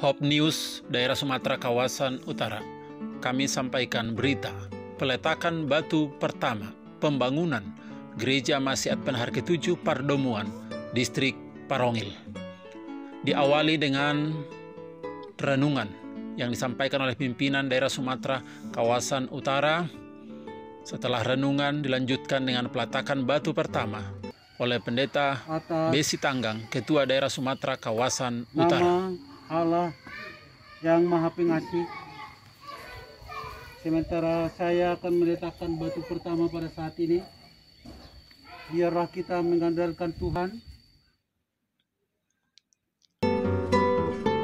Hope News, daerah Sumatera kawasan utara. Kami sampaikan berita peletakan batu pertama pembangunan Gereja Masih Advent Hari ke-7 Pardomuan, Distrik Parongil. Diawali dengan renungan yang disampaikan oleh pimpinan daerah Sumatera kawasan utara. Setelah renungan dilanjutkan dengan peletakan batu pertama oleh Pendeta Besi Tanggang, Ketua Daerah Sumatera kawasan utara. Nama Allah yang Maha Pengasih. Sementara saya akan meletakkan batu pertama pada saat ini, biarlah kita mengandalkan Tuhan.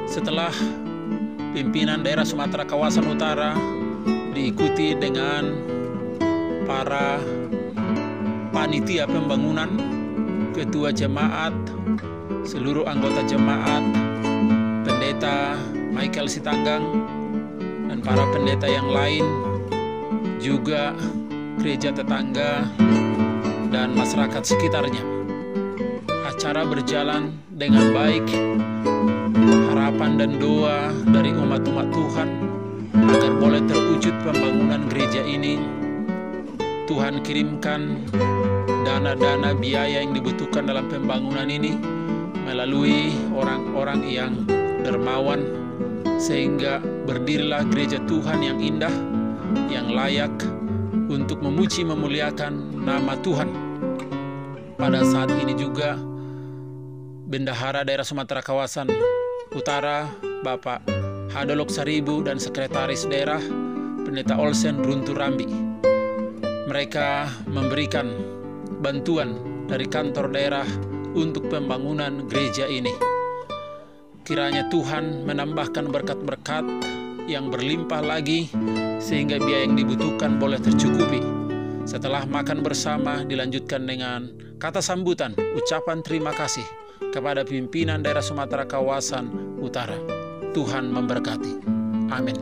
Setelah pimpinan daerah Sumatera kawasan utara diikuti dengan para panitia pembangunan, ketua jemaat, seluruh anggota jemaat, Pendeta Michael Sitanggang, dan para pendeta yang lain, juga gereja tetangga dan masyarakat sekitarnya. Acara berjalan dengan baik. Harapan dan doa dari umat-umat Tuhan agar boleh terwujud pembangunan gereja ini. Tuhan kirimkan dana-dana biaya yang dibutuhkan dalam pembangunan ini melalui orang-orang yang dermawan, sehingga berdirilah gereja Tuhan yang indah, yang layak untuk memuji memuliakan nama Tuhan. Pada saat ini juga Bendahara daerah Sumatera kawasan utara Bapak Hadolok Saribu dan Sekretaris Daerah Pendeta Olsen Runtu Rambi, mereka memberikan bantuan dari kantor daerah untuk pembangunan gereja ini. Kiranya Tuhan menambahkan berkat-berkat yang berlimpah lagi, sehingga biaya yang dibutuhkan boleh tercukupi. Setelah makan bersama dilanjutkan dengan kata sambutan, ucapan terima kasih kepada pimpinan daerah Sumatera kawasan utara. Tuhan memberkati. Amin.